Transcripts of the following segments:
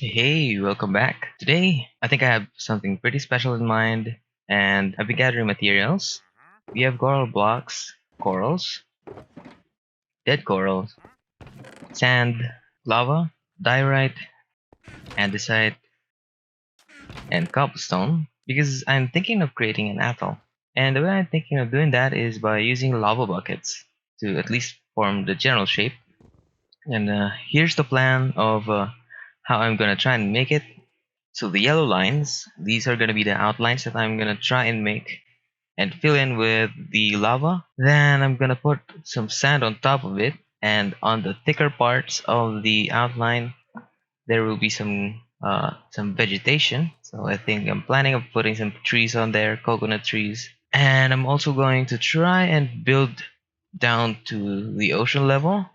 Hey, welcome back. Today, I think I have something pretty special in mind, and I've been gathering materials. We have coral blocks, corals, dead corals, sand, lava, diorite, andesite, and cobblestone because I'm thinking of creating an atoll. And the way I'm thinking of doing that is by using lava buckets to at least form the general shape. And here's the plan of how I'm gonna try and make it. So the yellow lines, these are going to be the outlines that I'm going to try and make and fill in with the lava. Then I'm going to put some sand on top of it, and on the thicker parts of the outline there will be some vegetation. So I think I'm planning of putting some trees on there, coconut trees. And I'm also going to try and build down to the ocean level.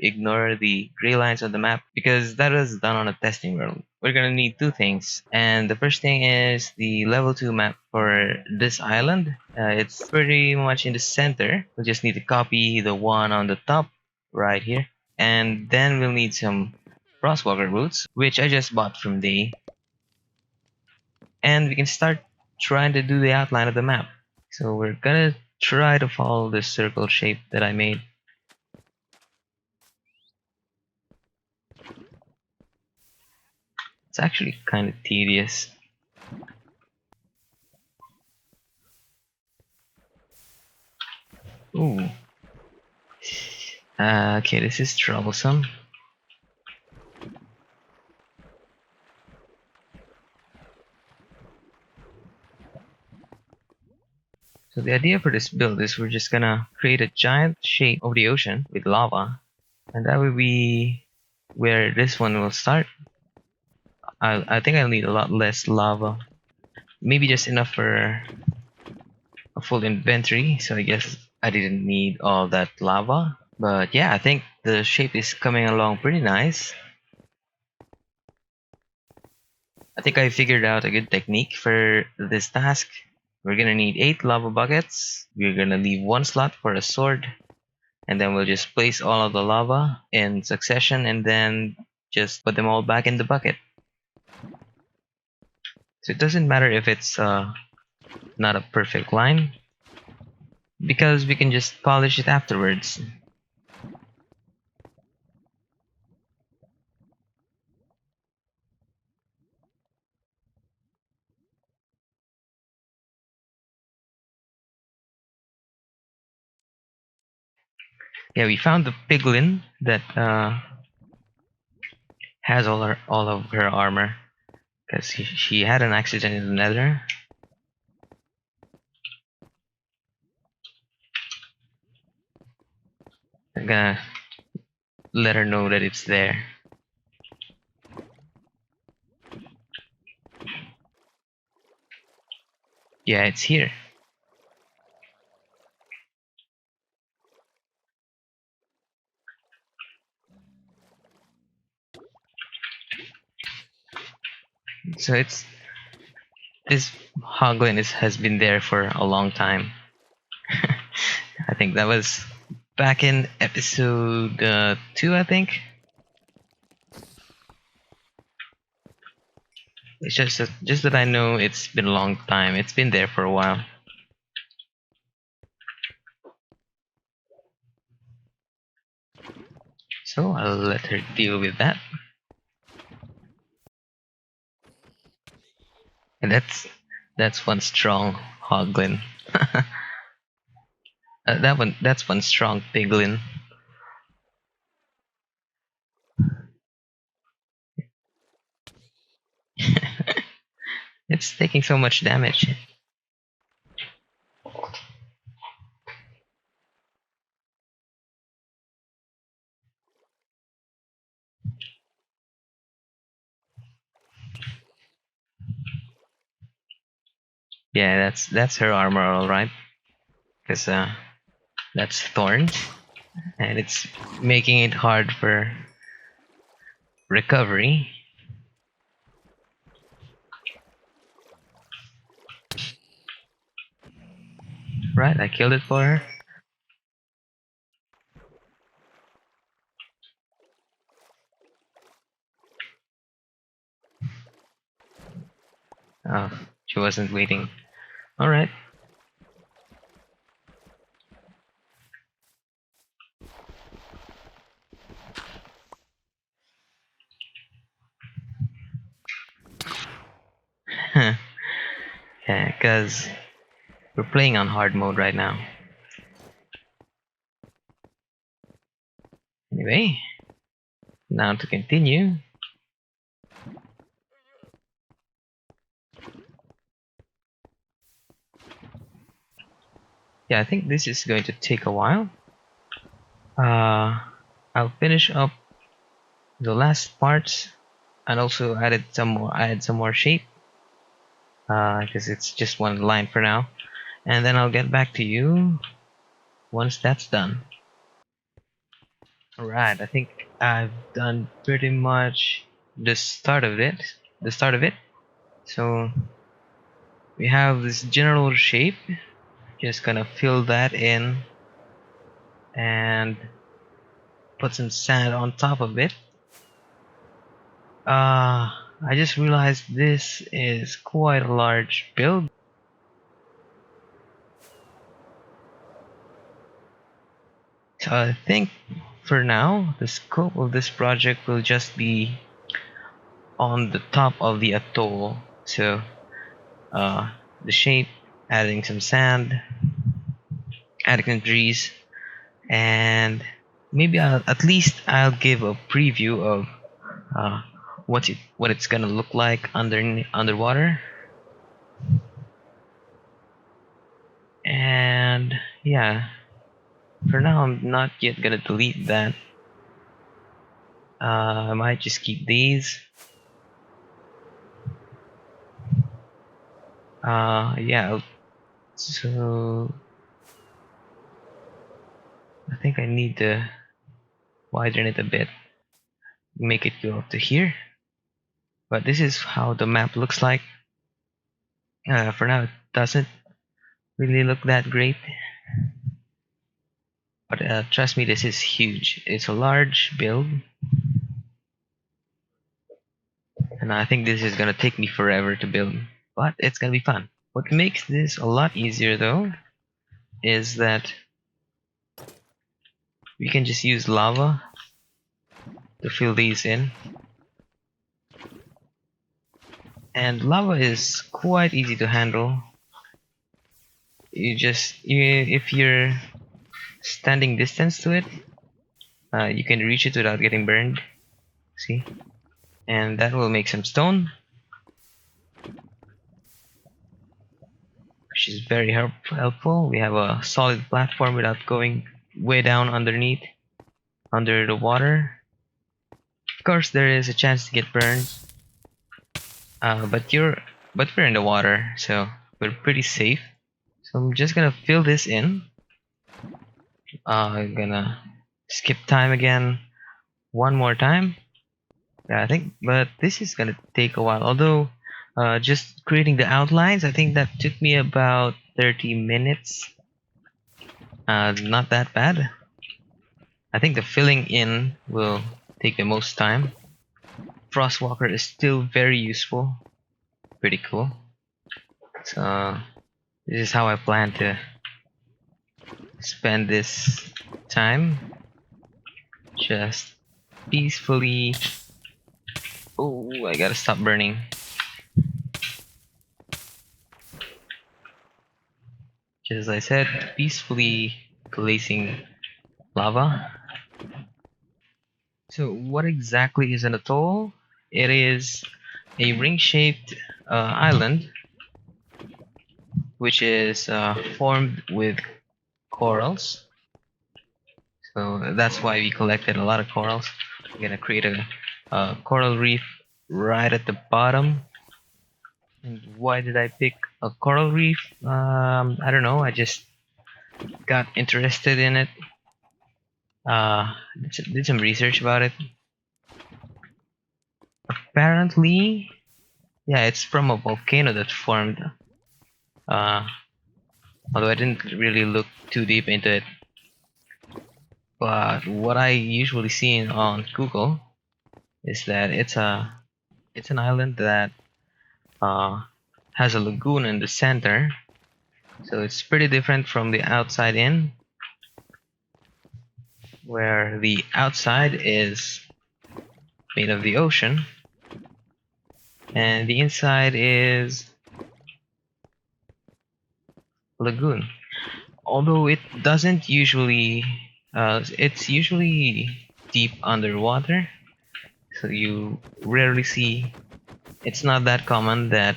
Ignore the gray lines on the map because that was done on a testing run. We're gonna need two things, and the first thing is the level 2 map for this island. It's pretty much in the center. We just need to copy the one on the top right here, and then we'll need some crosswalker routes, which I just bought from Day, and we can start trying to do the outline of the map. So we're gonna try to follow this circle shape that I made. It's actually kind of tedious. Ooh. Okay, this is troublesome. So the idea for this build is we're just gonna create a giant shape of the ocean with lava, and that will be where this one will start. I think I'll need a lot less lava, maybe just enough for a full inventory. So I guess I didn't need all that lava. But yeah, I think the shape is coming along pretty nice. I think I figured out a good technique for this task. We're gonna need 8 lava buckets. We're gonna leave one slot for a sword, and then we'll just place all of the lava in succession and then just put them all back in the bucket. So it doesn't matter if it's not a perfect line because we can just polish it afterwards. Yeah, we found the piglin that has all of her armor because she had an accident in the nether. I'm gonna let her know that it's there. Yeah, it's here. So it's this hoglin has been there for a long time. I think that was back in episode 2, I think. It's just that I know it's been a long time. It's been there for a while. So I'll let her deal with that. And that's one strong hoglin. That's one strong piglin. It's taking so much damage. Yeah, that's her armor, all right. Because that's thorns, and it's making it hard for recovery. Right, I killed it for her. Oh, she wasn't waiting. Alright. Yeah, because we're playing on hard mode right now. Anyway, now to continue. Yeah, I think this is going to take a while. I'll finish up the last parts and also added some more. I add some more shape because it's just one line for now, and then I'll get back to you once that's done. Alright, I think I've done pretty much the start of it. The start of it. So we have this general shape. Just gonna fill that in and put some sand on top of it. I just realized this is quite a large build. So I think for now, the scope of this project will just be on the top of the atoll. So the shape, adding some sand, adding some trees, and maybe at least I'll give a preview of uh, what it's gonna look like underwater. And yeah, for now I'm not yet gonna delete that. I might just keep these. Yeah. So I think I need to widen it a bit, make it go up to here. But this is how the map looks like. For now, it doesn't really look that great. But trust me, this is huge. It's a large build. And I think this is gonna take me forever to build. But it's gonna be fun. What makes this a lot easier though is that we can just use lava to fill these in. And lava is quite easy to handle. If you're standing distance to it, you can reach it without getting burned. See? And that will make some stone, which is very helpful. We have a solid platform without going way down underneath, under the water. Of course, there is a chance to get burned, but we're in the water, so we're pretty safe. So I'm just gonna fill this in. I'm gonna skip time again one more time. Yeah, I think, but this is gonna take a while. Although, just creating the outlines, I think that took me about 30 minutes. Not that bad. I think the filling in will take the most time. Frostwalker is still very useful. Pretty cool. So this is how I plan to spend this time. Just peacefully. Oh, I gotta stop burning. Just as I said, peacefully placing lava. So what exactly is an atoll? It is a ring-shaped island which is formed with corals. So that's why we collected a lot of corals. We're gonna create a coral reef right at the bottom. And why did I pick a coral reef? I don't know. I just got interested in it. Did some research about it. Apparently, yeah, it's from a volcano that formed. Uh, Although I didn't really look too deep into it. But what I usually see on Google is that it's an island that has a lagoon in the center, so it's pretty different from the outside in, where the outside is made of the ocean and the inside is lagoon. Although it doesn't usually, it's usually deep underwater, so you rarely see. It's not that common that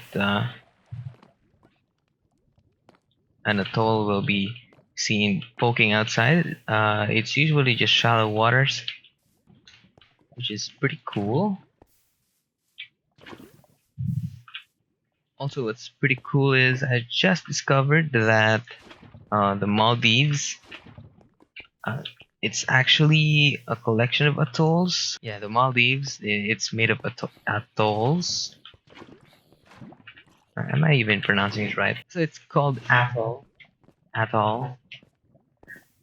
an atoll will be seen poking outside. It's usually just shallow waters, which is pretty cool. Also, what's pretty cool is I just discovered that the Maldives, uh, it's actually a collection of atolls. Yeah, the Maldives, it's made of atolls. Am I even pronouncing it right? So it's called Atoll. Atoll.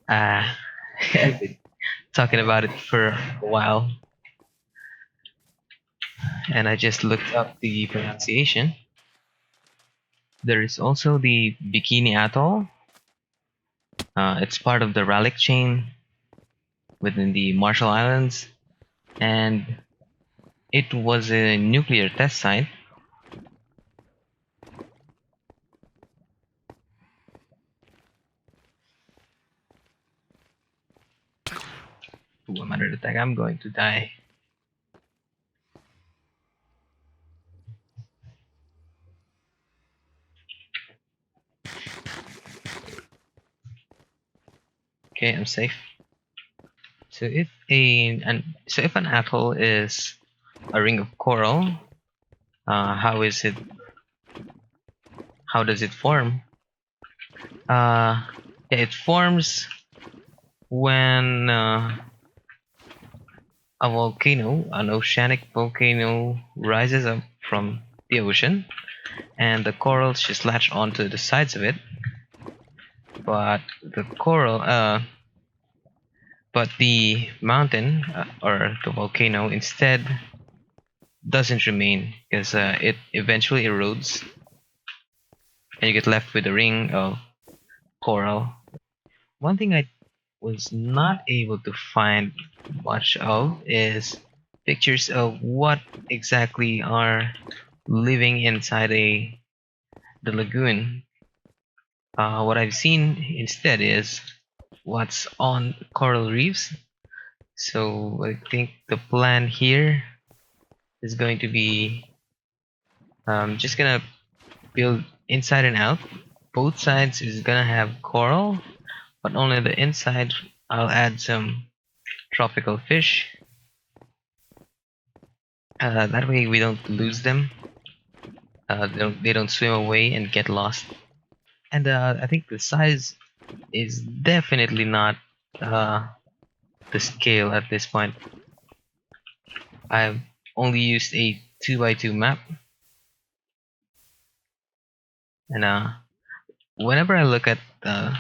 Uh, I've been talking about it for a while, and I just looked up the pronunciation. There is also the Bikini Atoll. It's part of the relic chain within the Marshall Islands, and it was a nuclear test site. Ooh, I'm under attack. I'm going to die. Okay, I'm safe. So if an atoll is a ring of coral, how is it? How does it form? Yeah, it forms when a volcano, an oceanic volcano, rises up from the ocean, and the corals just latch onto the sides of it. But the coral, but the mountain or the volcano instead doesn't remain because it eventually erodes, and you get left with a ring of coral. One thing I was not able to find much of is pictures of what exactly are living inside the lagoon. What I've seen instead is what's on coral reefs. So I think the plan here is going to be just gonna build inside and out. Both sides is gonna have coral, but only the inside I'll add some tropical fish. That way we don't lose them. They don't swim away and get lost. And I think the size is definitely not uh, the scale at this point. I've only used a 2x2 map, and whenever I look at the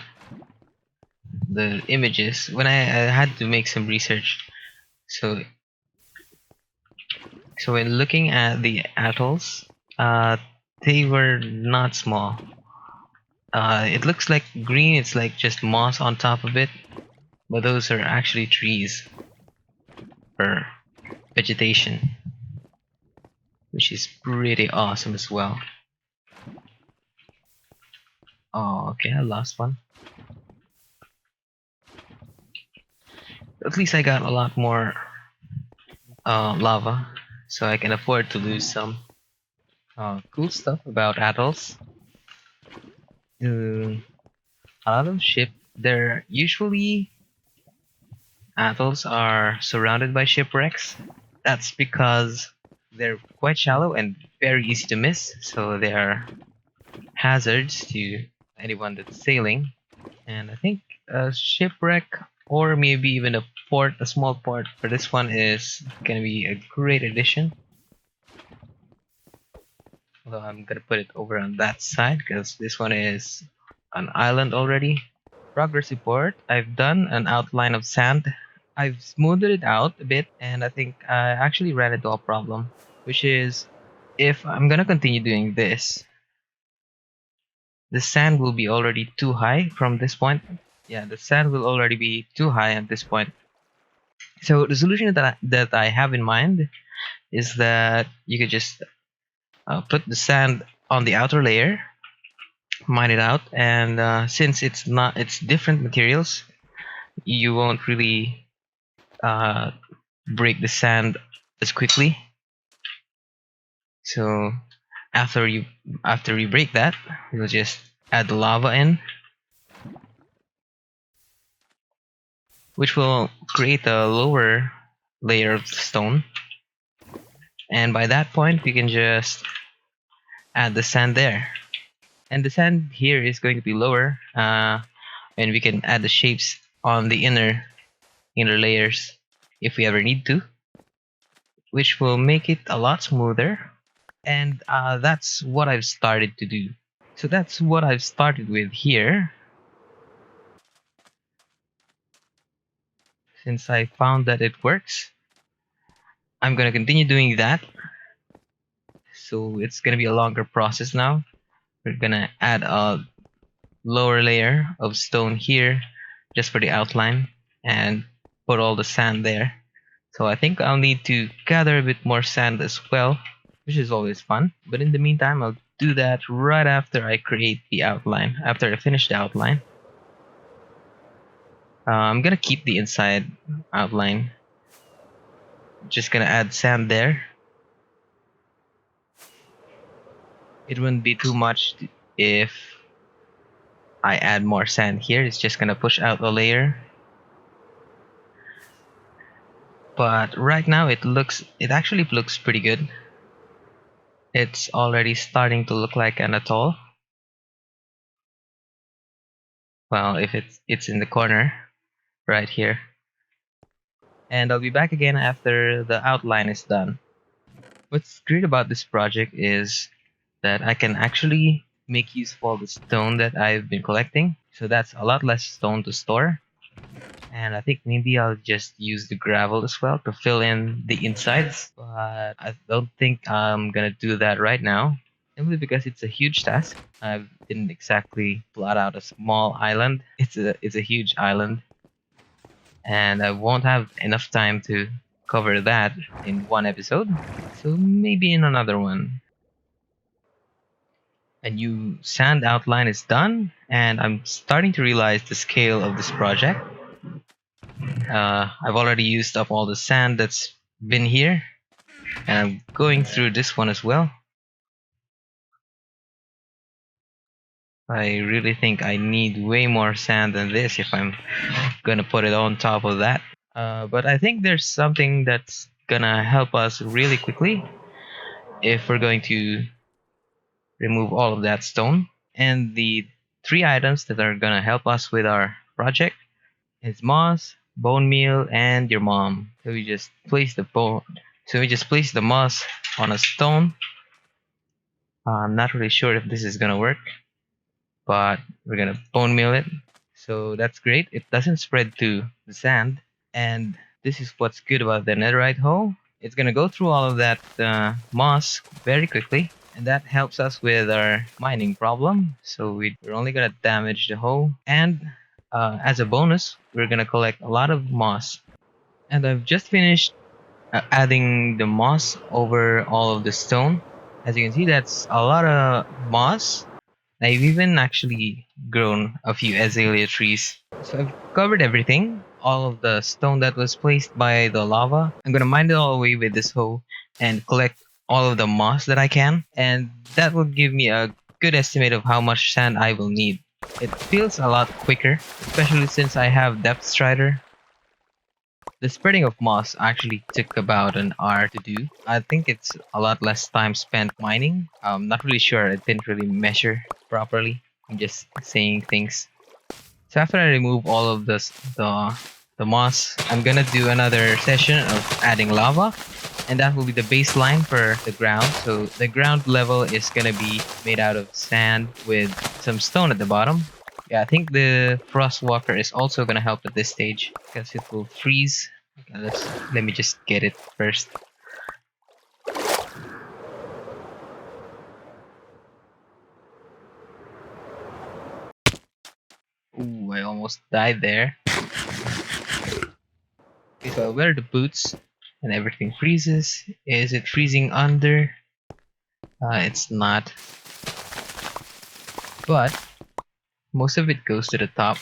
images, when I had to make some research, so when looking at the atolls, uh, they were not small. It looks like green, it's like just moss on top of it, but those are actually trees or vegetation, which is pretty awesome as well. Oh, okay, I lost one. At least I got a lot more lava, so I can afford to lose some. Cool stuff about atolls. A lot of they're usually atolls are surrounded by shipwrecks. That's because they're quite shallow and very easy to miss, so they are hazards to anyone that's sailing. And I think a shipwreck or maybe even a small port for this one is gonna be a great addition. Although I'm gonna put it over on that side because this one is an island already. Progress report. I've done an outline of sand. I've smoothed it out a bit, and I think I actually ran into a problem, which is if I'm gonna continue doing this, the sand will be already too high from this point. Yeah, the sand will already be too high at this point. So the solution that I have in mind is that you could just put the sand on the outer layer, mine it out, and since it's different materials, you won't really uh, break the sand as quickly. So after you break that, you'll just add the lava in, which will create a lower layer of stone. And by that point, we can just add the sand there. And the sand here is going to be lower, and we can add the shapes on the inner layers if we ever need to, which will make it a lot smoother. And that's what I've started to do. So that's what I've started with here. Since I found that it works, I'm gonna continue doing that. So it's gonna be a longer process now. We're gonna add a lower layer of stone here just for the outline and put all the sand there. So I think I'll need to gather a bit more sand as well, which is always fun. But in the meantime, I'll do that right after I create the outline, after I finish the outline. I'm gonna keep the inside outline. Just gonna add sand there. It wouldn't be too much if I add more sand here. It's just gonna push out a layer. But right now it actually looks pretty good. It's already starting to look like an atoll. Well, if it's in the corner right here. And I'll be back again after the outline is done. What's great about this project is that I can actually make use of all the stone that I've been collecting. So that's a lot less stone to store. And I think maybe I'll just use the gravel as well to fill in the insides. But I don't think I'm gonna do that right now, simply because it's a huge task. I didn't exactly plot out a small island. It's a huge island, and I won't have enough time to cover that in one episode. So maybe in another one. A new sand outline is done, and I'm starting to realize the scale of this project. I've already used up all the sand that's been here, and I'm going through this one as well. I really think I need way more sand than this if I'm gonna put it on top of that. But I think there's something that's gonna help us really quickly if we're going to remove all of that stone. And the three items that are gonna help us with our project is moss, bone meal, and your mom. So we just place the moss on a stone. I'm not really sure if this is gonna work, but we're gonna bone meal it. So that's great. It doesn't spread to the sand, and this is what's good about the netherite hoe. It's gonna go through all of that moss very quickly, and that helps us with our mining problem. So we're only gonna damage the hoe, and as a bonus, we're gonna collect a lot of moss. And I've just finished adding the moss over all of the stone. As you can see, that's a lot of moss. I've even actually grown a few azalea trees. So I've covered everything, all of the stone that was placed by the lava. I'm gonna mine it all away with this hoe and collect all of the moss that I can, and that will give me a good estimate of how much sand I will need. It feels a lot quicker, especially since I have depth strider. The spreading of moss actually took about an hour to do. I think it's a lot less time spent mining. I'm not really sure. I didn't really measure properly. I'm just saying things. So after I remove all of the moss, I'm gonna do another session of adding lava, and that will be the baseline for the ground. So the ground level is gonna be made out of sand with some stone at the bottom. Yeah, I think the frost walker is also gonna help at this stage because it will freeze. Okay, let me just get it first. I almost died there. Okay, so I wear the boots and everything freezes. Is it freezing under? It's not. But most of it goes to the top.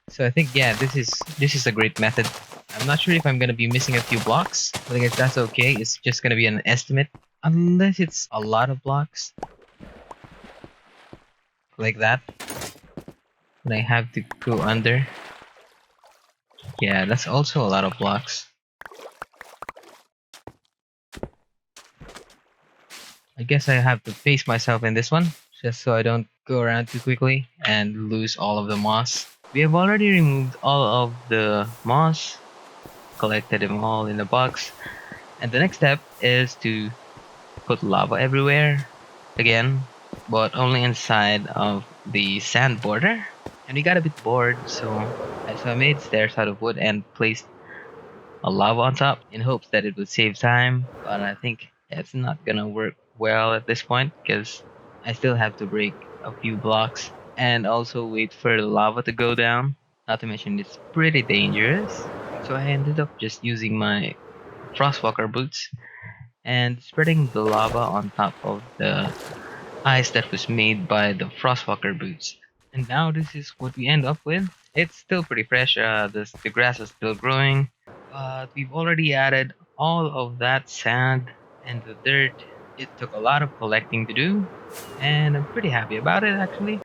So I think, yeah, this is a great method. I'm not sure if I'm gonna be missing a few blocks, but I guess that's okay. It's just gonna be an estimate, unless it's a lot of blocks like that. And I have to go under. Yeah, that's also a lot of blocks. I guess I have to pace myself in this one, just so I don't go around too quickly and lose all of the moss. We have already removed all of the moss, collected them all in a box, and the next step is to put lava everywhere again, but only inside of the sand border. And we got a bit bored, so I made stairs out of wood and placed a lava on top in hopes that it would save time, but I think it's not gonna work well at this point because I still have to break a few blocks and also wait for the lava to go down. Not to mention it's pretty dangerous. So I ended up just using my frostwalker boots and spreading the lava on top of the ice that was made by the frostwalker boots. And now this is what we end up with. It's still pretty fresh, the grass is still growing, but we've already added all of that sand and the dirt. It took a lot of collecting to do, and I'm pretty happy about it actually.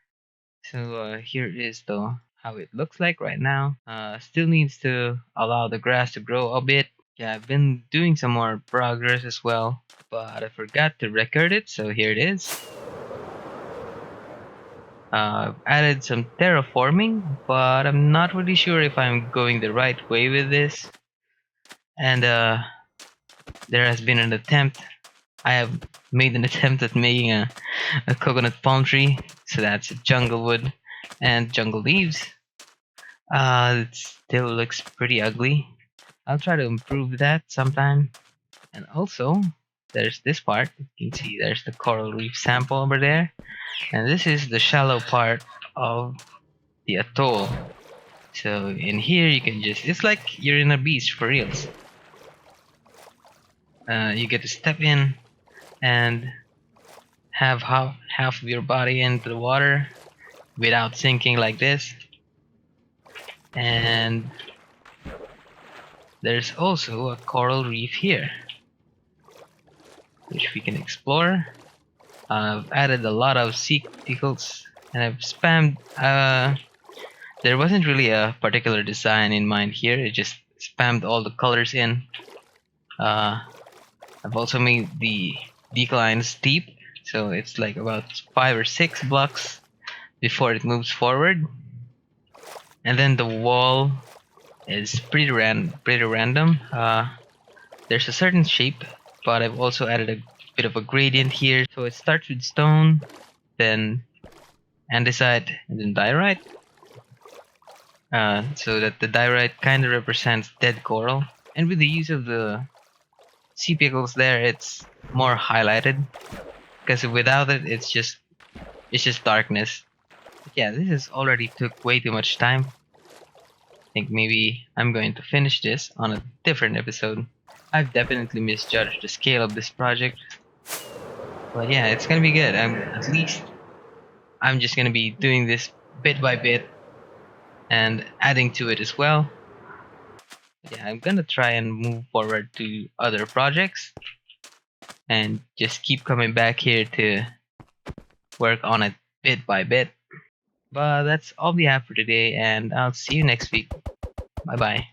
So here is the how it looks like right now. Still needs to allow the grass to grow a bit. Yeah, I've been doing some more progress as well, but I forgot to record it, so here it is. I've added some terraforming, but I'm not really sure if I'm going the right way with this. And there has been an attempt. I have made an attempt at making a coconut palm tree, so that's jungle wood and jungle leaves. It still looks pretty ugly. I'll try to improve that sometime. And also, there's this part. You can see there's the coral reef sample over there. And this is the shallow part of the atoll. So in here you can just, it's like you're in a beach for reals. You get to step in and have half of your body into the water without sinking like this. And there's also a coral reef here, which we can explore. I've added a lot of sea pickles and I've spammed. There wasn't really a particular design in mind here, it just spammed all the colors in. I've also made the decline steep, so it's like about 5 or 6 blocks before it moves forward. And then the wall is pretty random. There's a certain shape, but I've also added a bit of a gradient here. So it starts with stone, then andesite, and then diorite. So that the diorite kind of represents dead coral. And with the use of the sea pickles there, it's more highlighted. Because without it, it's just darkness. But yeah, this has already took way too much time. I think maybe I'm going to finish this on a different episode. I've definitely misjudged the scale of this project. But yeah, it's gonna be good. At least I'm just gonna be doing this bit by bit and adding to it as well. Yeah, I'm gonna try and move forward to other projects and just keep coming back here to work on it bit by bit. But that's all we have for today, and I'll see you next week. Bye bye.